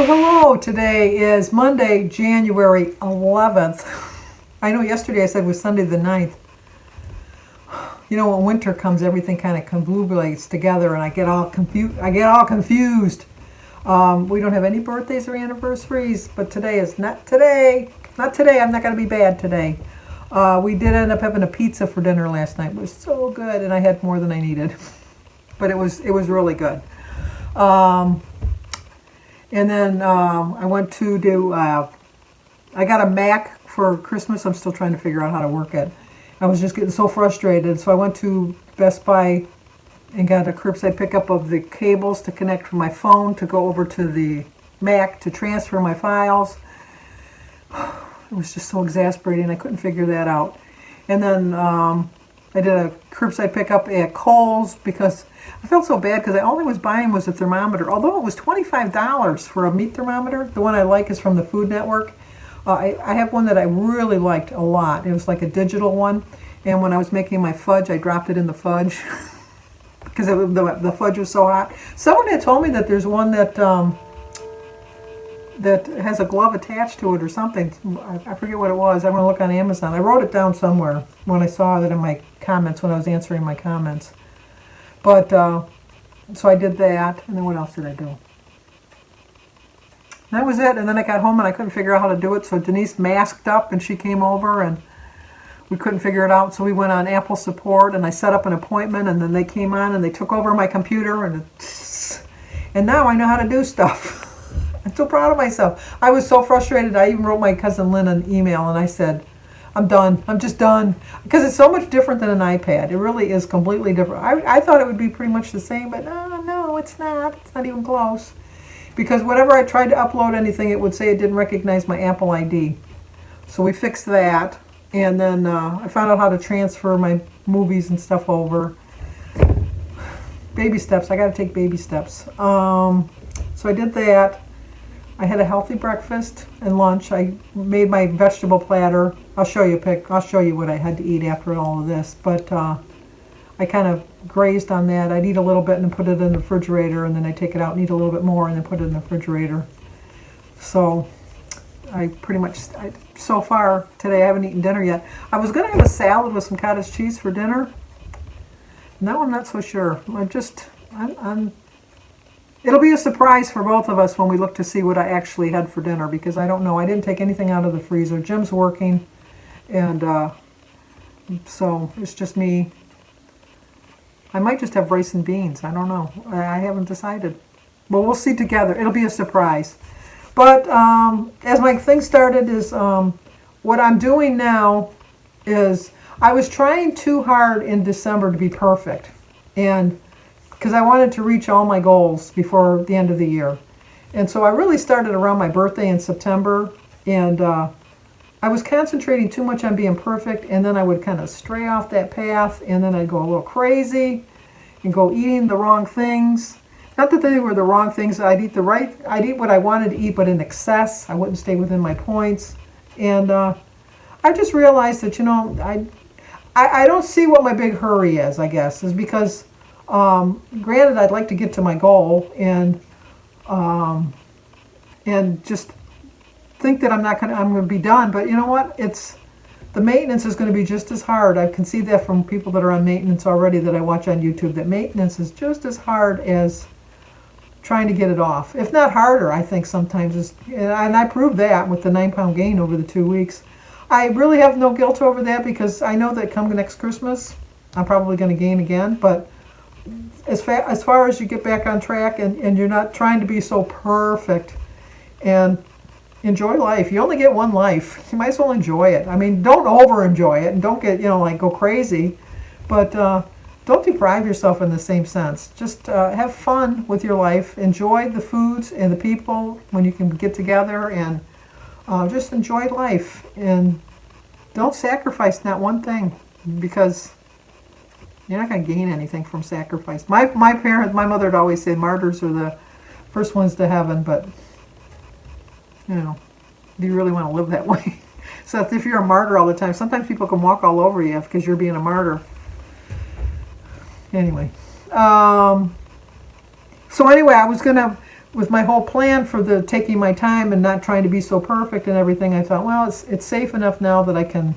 So hello, today is Monday, January 11th. I know yesterday I said it was Sunday the 9th. You know, when winter comes, everything kind of conglomerates together and I get all confused. We don't have any birthdays or anniversaries, but today is not today. Not today. I'm not going to be bad today. We did end up having a pizza for dinner last night. It was so good, and I had more than I needed. But it was really good. And then I went to do, I got a Mac for Christmas. I'm still trying to figure out how to work it. I was just getting so frustrated. So I went to Best Buy and got a curbside pickup of the cables to connect from my phone to go over to the Mac to transfer my files. It was just so exasperating. I couldn't figure that out. And then I did a curbside pickup at Kohl's because I felt so bad because all I was buying was a thermometer. Although it was $25 for a meat thermometer. The one I like is from the Food Network. I have one that I really liked a lot. It was like a digital one. And when I was making my fudge, I dropped it in the fudge because the fudge was so hot. Someone had told me that there's one that that has a glove attached to it or something. I forget what it was. I'm going to look on Amazon. I wrote it down somewhere when I saw it in my comments when I was answering my comments. But, so I did that, and then what else did I do? That was it, and then I got home and I couldn't figure out how to do it, so Denise masked up and she came over and we couldn't figure it out, so we went on Apple support and I set up an appointment and then they came on and they took over my computer and now I know how to do stuff. I'm so proud of myself. I was so frustrated, I even wrote my cousin Lynn an email and I said, I'm done. I'm just done. Because it's so much different than an iPad. It really is completely different. I thought it would be pretty much the same, but no, it's not. It's not even close. Because whenever I tried to upload anything, it would say it didn't recognize my Apple ID. So we fixed that. And then I found out how to transfer my movies and stuff over. Baby steps. I got to take baby steps. So I did that. I had a healthy breakfast and lunch. I made my vegetable platter. I'll show you what I had to eat after all of this. But I kind of grazed on that. I'd eat a little bit and then put it in the refrigerator, and then I'd take it out and eat a little bit more and then put it in the refrigerator. So I pretty much, so far today I haven't eaten dinner yet. I was going to have a salad with some cottage cheese for dinner. Now I'm not so sure. It'll be a surprise for both of us when we look to see what I actually had for dinner, because I don't know. I didn't take anything out of the freezer. Jim's working, and so it's just me. I might just have rice and beans. I don't know. I haven't decided. But we'll see together. It'll be a surprise. But as my thing started is what I'm doing now is I was trying too hard in December to be perfect. And because I wanted to reach all my goals before the end of the year. And so I really started around my birthday in September, and I was concentrating too much on being perfect, and then I would kind of stray off that path, and then I'd go a little crazy and go eating the wrong things. Not that they were the wrong things. I'd eat what I wanted to eat, but in excess. I wouldn't stay within my points. And I just realized that, I don't see what my big hurry is, I guess, is because granted, I'd like to get to my goal and just think that I'm going to be done. But you know what? The maintenance is going to be just as hard. I can see that from people that are on maintenance already that I watch on YouTube, that maintenance is just as hard as trying to get it off. If not harder, I think sometimes. And I proved that with the 9-pound gain over the 2 weeks. I really have no guilt over that because I know that come next Christmas, I'm probably going to gain again. But as far as you get back on track and you're not trying to be so perfect and enjoy life. You only get one life. You might as well enjoy it. I mean, don't over enjoy it and don't get, go crazy, but don't deprive yourself in the same sense. Just have fun with your life. Enjoy the foods and the people when you can get together, and just enjoy life, and don't sacrifice not one thing, because you're not going to gain anything from sacrifice. My mother would always say martyrs are the first ones to heaven, but, do you really want to live that way? So if you're a martyr all the time, sometimes people can walk all over you because you're being a martyr. Anyway. So anyway, I was going to with my whole plan for the taking my time and not trying to be so perfect and everything, I thought, well, it's safe enough now that I can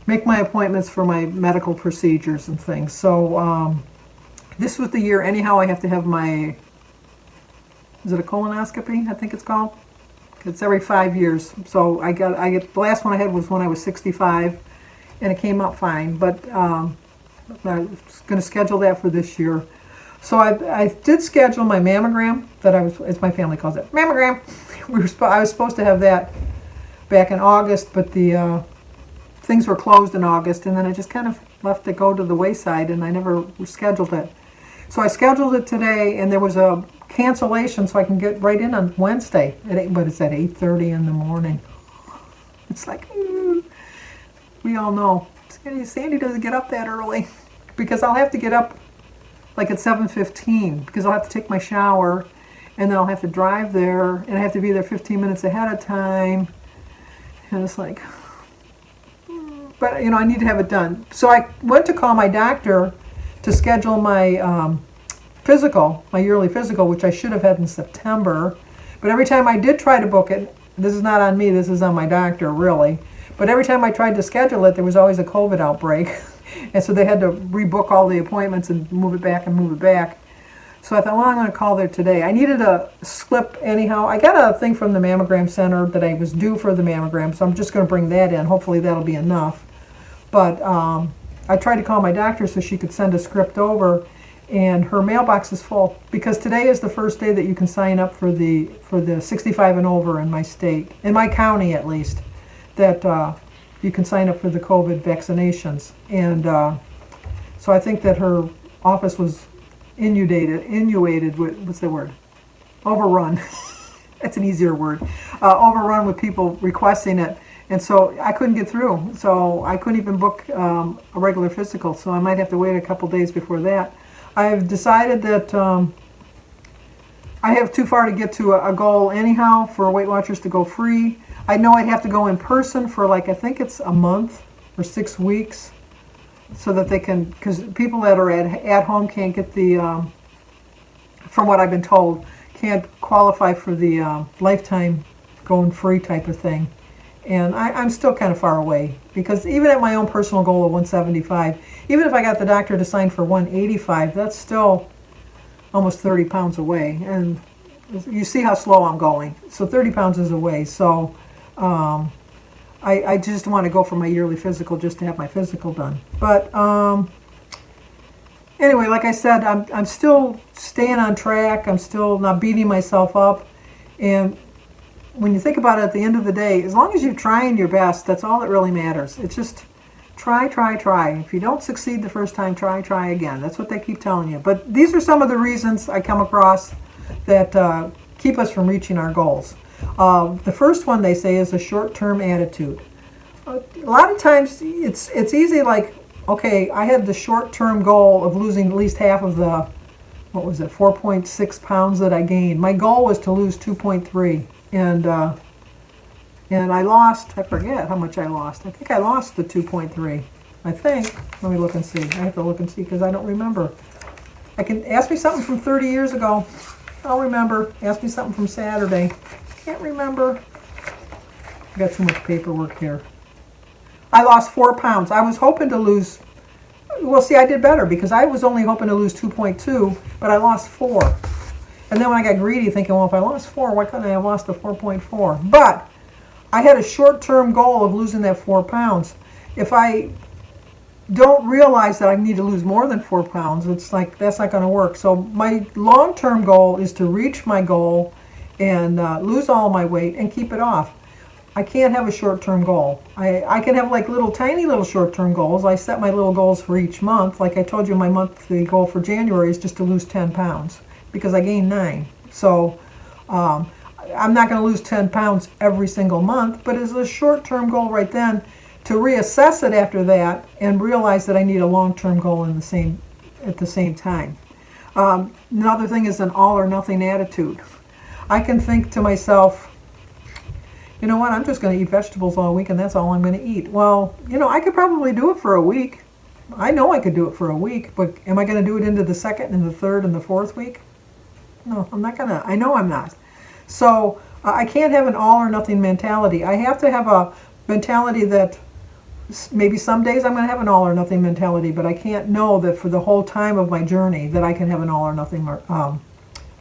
make my appointments for my medical procedures and things. So this was the year anyhow I have to have my, is it a colonoscopy, I think it's called? It's every 5 years. So I get the last one I had was when I was 65, and it came out fine. But I was going to schedule that for this year. So I did schedule my mammogram that as my family calls it, mammogram. I was supposed to have that back in August, but the things were closed in August, and then I just kind of left it go to the wayside, and I never scheduled it. So I scheduled it today, and there was a cancellation, so I can get right in on Wednesday. But it's at 8:30 in the morning. It's like, we all know. Sandy doesn't get up that early because I'll have to get up like at 7:15 because I'll have to take my shower, and then I'll have to drive there, and I have to be there 15 minutes ahead of time. And it's like, but I need to have it done. So I went to call my doctor to schedule my physical, my yearly physical, which I should have had in September. But every time I did try to book it, this is not on me, this is on my doctor, really. But every time I tried to schedule it, there was always a COVID outbreak. And so they had to rebook all the appointments and move it back and move it back. So I thought, well, I'm going to call there today. I needed a slip anyhow. I got a thing from the mammogram center that I was due for the mammogram, so I'm just going to bring that in. Hopefully that'll be enough. But I tried to call my doctor so she could send a script over, and her mailbox is full because today is the first day that you can sign up for the 65 and over in my state, in my county at least, that you can sign up for the COVID vaccinations. And so I think that her office was inundated with, what's the word? Overrun. That's an easier word. Overrun with people requesting it. And so I couldn't get through. So I couldn't even book a regular physical. So I might have to wait a couple days before that. I've decided that I have too far to get to a goal anyhow for Weight Watchers to go free. I know I'd have to go in person for I think it's a month or 6 weeks so that they can, because people that are at home can't get the, from what I've been told, can't qualify for the lifetime going free type of thing. And I'm still kind of far away because even at my own personal goal of 175, even if I got the doctor to sign for 185, that's still almost 30 pounds away. And you see how slow I'm going. So 30 pounds is away. So I just want to go for my yearly physical just to have my physical done. But anyway, like I said, I'm still staying on track. I'm still not beating myself up. And when you think about it, at the end of the day, as long as you're trying your best, that's all that really matters. It's just try, try, try. If you don't succeed the first time, try again. That's what they keep telling you. But these are some of the reasons I come across that keep us from reaching our goals. The first one they say is a short-term attitude. A lot of times it's easy, like, okay, I had the short-term goal of losing at least half of the, 4.6 pounds that I gained. My goal was to lose 2.3. And I lost, I forget how much I lost. I think I lost the 2.3. I think. Let me look and see. I have to look and see because I don't remember. I can ask me something from 30 years ago. I'll remember. Ask me something from Saturday. Can't remember. I got too much paperwork here. I lost 4 pounds. I was hoping to lose, well, see, I did better because I was only hoping to lose 2.2, but I lost 4. And then when I got greedy thinking, well, if I lost 4, why couldn't I have lost the 4.4? But I had a short-term goal of losing that 4 pounds. If I don't realize that I need to lose more than 4 pounds, it's like that's not going to work. So my long-term goal is to reach my goal and lose all my weight and keep it off. I can't have a short-term goal. I can have like tiny little short-term goals. I set my little goals for each month. Like I told you, my monthly goal for January is just to lose 10 pounds. Because I gained 9. So I'm not going to lose 10 pounds every single month, but it's a short-term goal right then to reassess it after that and realize that I need a long-term goal at the same time. Another thing is an all-or-nothing attitude. I can think to myself, you know what, I'm just going to eat vegetables all week and that's all I'm going to eat. Well, I could probably do it for a week. I know I could do it for a week, but am I going to do it into the second and the third and the fourth week? no, I'm not gonna. I know I'm not. So I can't have an all or nothing mentality. I have to have a mentality that maybe some days I'm going to have an all or nothing mentality, but I can't know that for the whole time of my journey that I can have an all or nothing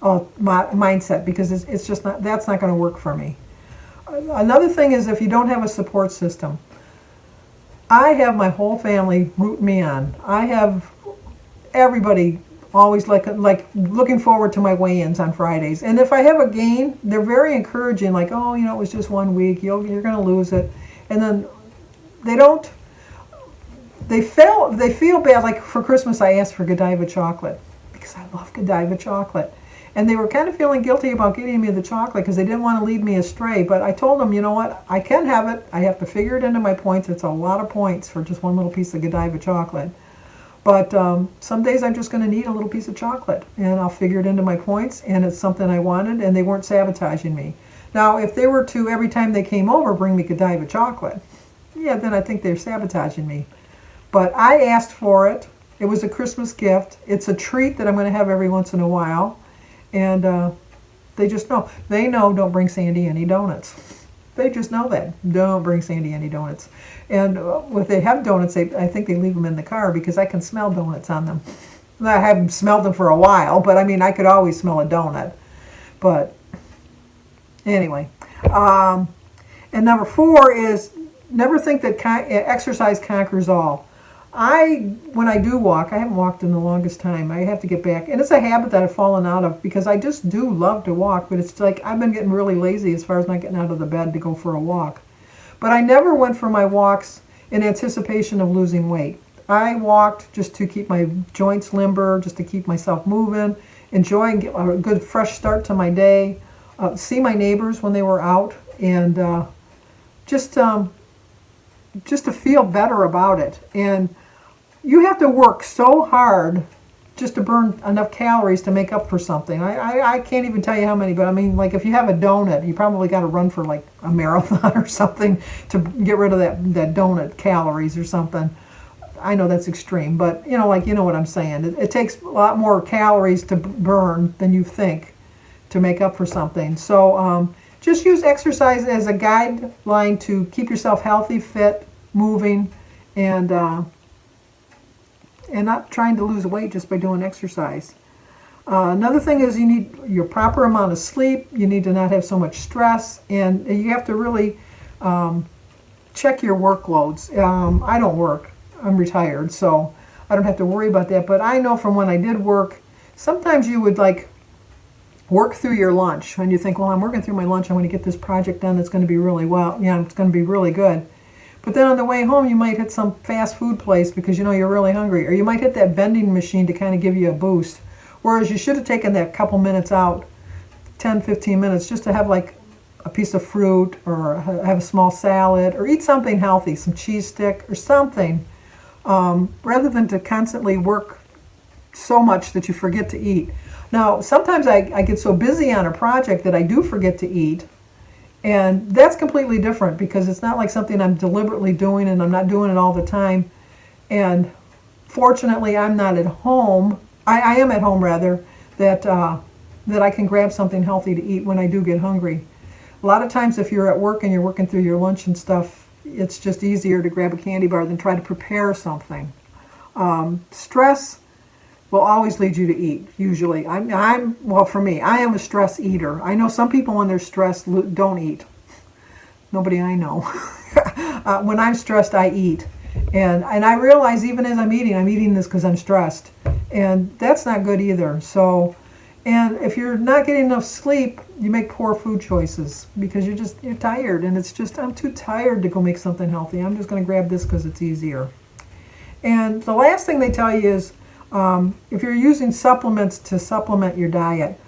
mindset, because it's just not, that's not going to work for me. Another thing is if you don't have a support system. I have my whole family root me on. I have everybody always like looking forward to my weigh-ins on Fridays. And if I have a gain, they're very encouraging, like, oh, you know, it was just 1 week, you're going to lose it. And then they don't, they feel bad. Like for Christmas, I asked for Godiva chocolate because I love Godiva chocolate. And they were kind of feeling guilty about getting me the chocolate because they didn't want to lead me astray. But I told them, you know what, I can have it. I have to figure it into my points. It's a lot of points for just one little piece of Godiva chocolate. But some days I'm just going to need a little piece of chocolate, and I'll figure it into my points, and it's something I wanted, and they weren't sabotaging me. Now, if they were to, every time they came over, bring me Godiva chocolate, yeah, then I think they're sabotaging me. But I asked for it. It was a Christmas gift. It's a treat that I'm going to have every once in a while. And they just know. They know don't bring Sandy any donuts. They just know that. Don't bring Sandy any donuts. And if they have donuts, I think they leave them in the car because I can smell donuts on them. I haven't smelled them for a while, but I mean, I could always smell a donut. But anyway. And number 4 is never think that exercise conquers all. When I do walk, I haven't walked in the longest time. I have to get back. And it's a habit that I've fallen out of because I just do love to walk, but it's like I've been getting really lazy as far as not getting out of the bed to go for a walk. But I never went for my walks in anticipation of losing weight. I walked just to keep my joints limber, just to keep myself moving, enjoying a good fresh start to my day, see my neighbors when they were out, and just to feel better about it. And you have to work so hard just to burn enough calories to make up for something. I can't even tell you how many, but I mean, like if you have a donut, you probably got to run for like a marathon or something to get rid of that donut calories or something. I know that's extreme, but you know what I'm saying. It takes a lot more calories to burn than you think to make up for something. So just use exercise as a guideline to keep yourself healthy, fit, moving, and not trying to lose weight just by doing exercise. Another thing is you need your proper amount of sleep. You need to not have so much stress, and you have to really check your workloads. I don't work. I'm retired, so I don't have to worry about that. But I know from when I did work, sometimes you would like work through your lunch, and you think, well, I'm working through my lunch. I'm going to get this project done. That's going to be really well. Yeah, it's going to be really good. But then on the way home, you might hit some fast food place because you know you're really hungry. Or you might hit that vending machine to kind of give you a boost. Whereas you should have taken that couple minutes out, 10, 15 minutes, just to have like a piece of fruit or have a small salad or eat something healthy, some cheese stick or something, rather than to constantly work so much that you forget to eat. Now, sometimes I get so busy on a project that I do forget to eat. And that's completely different because it's not like something I'm deliberately doing and I'm not doing it all the time. And fortunately, I'm not at home. I am at home, rather, that I can grab something healthy to eat when I do get hungry. A lot of times if you're at work and you're working through your lunch and stuff, it's just easier to grab a candy bar than try to prepare something. Stress will always lead you to eat, usually. Well, for me, I am a stress eater. I know some people when they're stressed don't eat. Nobody I know. When I'm stressed, I eat. And I realize even as I'm eating this because I'm stressed. And that's not good either. So, and if you're not getting enough sleep, you make poor food choices because you're tired. And it's just, I'm too tired to go make something healthy. I'm just going to grab this because it's easier. And the last thing they tell you is, if you're using supplements to supplement your diet,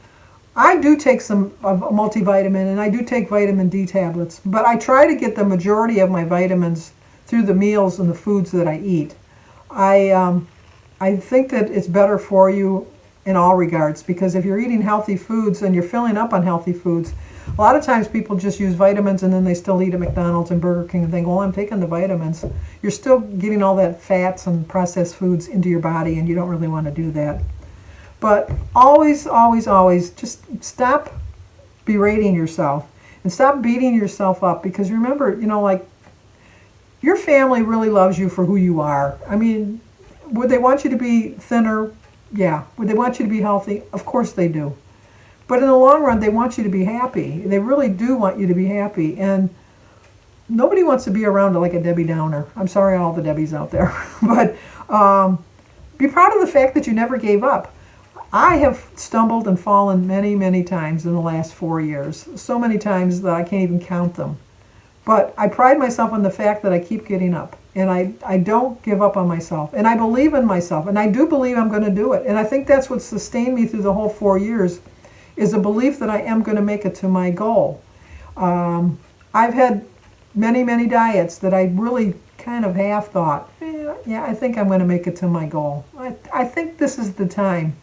I do take some multivitamin and I do take vitamin D tablets, but I try to get the majority of my vitamins through the meals and the foods that I eat. I think that it's better for you in all regards because if you're eating healthy foods and you're filling up on healthy foods, a lot of times people just use vitamins and then they still eat at McDonald's and Burger King and think, well, I'm taking the vitamins. You're still getting all that fats and processed foods into your body and you don't really want to do that. But always, always, always just stop berating yourself and stop beating yourself up, because remember, you know, like, your family really loves you for who you are. I mean, would they want you to be thinner? Yeah. Would they want you to be healthy? Of course they do. But in the long run, they want you to be happy. They really do want you to be happy. And nobody wants to be around like a Debbie Downer. I'm sorry, all the Debbies out there. But be proud of the fact that you never gave up. I have stumbled and fallen many, many times in the last 4 years. So many times that I can't even count them. But I pride myself on the fact that I keep getting up. And I don't give up on myself. And I believe in myself. And I do believe I'm going to do it. And I think that's what sustained me through the whole 4 years, is a belief that I am going to make it to my goal. I've had many, many diets that I really kind of half thought, yeah, I think I'm going to make it to my goal. I think this is the time.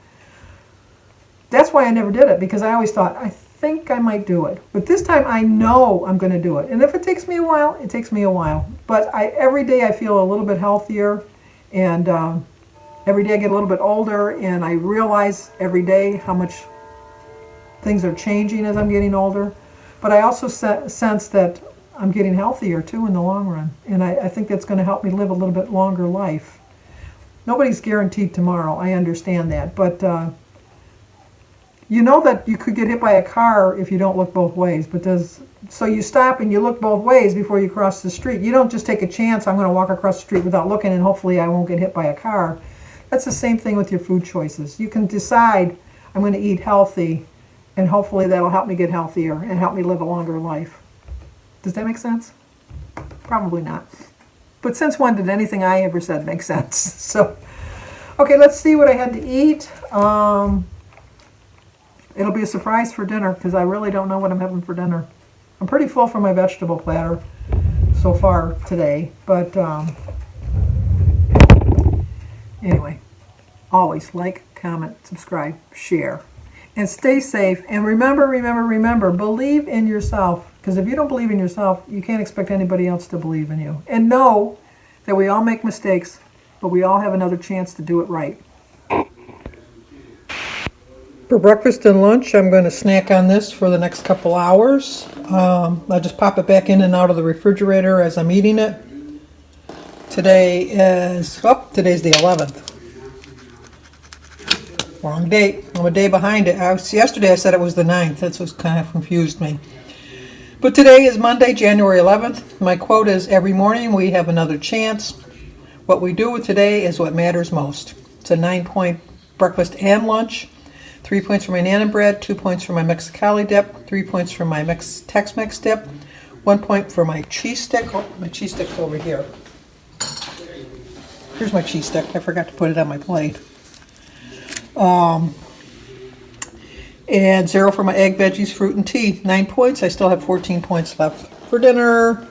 That's why I never did it, because I always thought, I think I might do it. But this time I know I'm going to do it. And if it takes me a while, it takes me a while. But every day I feel a little bit healthier, and every day I get a little bit older, and I realize every day how much things are changing as I'm getting older. But I also sense that I'm getting healthier too in the long run. And I think that's going to help me live a little bit longer life. Nobody's guaranteed tomorrow. I understand that. But you know that you could get hit by a car if you don't look both ways. So you stop and you look both ways before you cross the street. You don't just take a chance, I'm going to walk across the street without looking and hopefully I won't get hit by a car. That's the same thing with your food choices. You can decide, I'm going to eat healthy, and hopefully that'll help me get healthier and help me live a longer life. Does that make sense? Probably not. But since when did anything I ever said make sense? So, okay, let's see what I had to eat. It'll be a surprise for dinner, because I really don't know what I'm having for dinner. I'm pretty full from my vegetable platter so far today. But anyway, always like, comment, subscribe, share. And stay safe. And remember, believe in yourself. Because if you don't believe in yourself, you can't expect anybody else to believe in you. And know that we all make mistakes, but we all have another chance to do it right. For breakfast and lunch, I'm going to snack on this for the next couple hours. I just pop it back in and out of the refrigerator as I'm eating it. Today's the 11th. Wrong date. I'm a day behind it. Yesterday I said it was the 9th. That's what kind of confused me. But today is Monday, January 11th. My quote is, every morning we have another chance. What we do with today is what matters most. It's a 9-point breakfast and lunch. 3 points for my Nana bread, 2 points for my Mexicali dip, 3 points for my Tex-Mex dip, 1 point for my cheese stick. Oh, my cheese stick's over here. Here's my cheese stick. I forgot to put it on my plate. And 0 for my egg, veggies, fruit, and tea. 9 points. I still have 14 points left for dinner.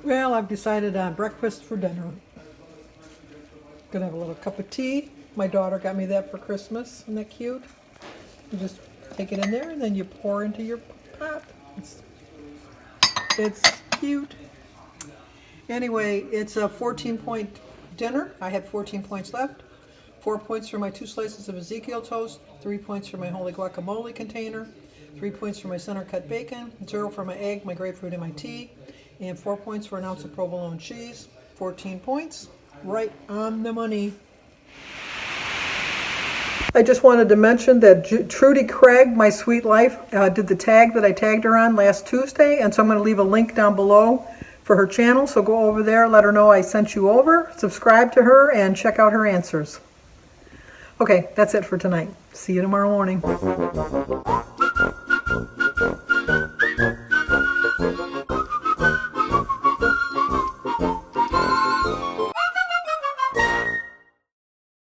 Well, I've decided on breakfast for dinner. Gonna have a little cup of tea. My daughter got me that for Christmas. Isn't that cute? You just take it in there and then you pour into your pot. It's cute. Anyway, it's a 14-point dinner. I had 14 points left. 4 points for my 2 slices of Ezekiel toast. 3 points for my holy guacamole container. 3 points for my center cut bacon. 0 for my egg, my grapefruit, and my tea. And 4 points for an ounce of provolone cheese. 14 points. Right on the money. I just wanted to mention that Trudy Craig, My Sweet Life, did the tag that I tagged her on last Tuesday, and so I'm going to leave a link down below for her channel, so go over there, let her know I sent you over, subscribe to her, and check out her answers. Okay, that's it for tonight. See you tomorrow morning.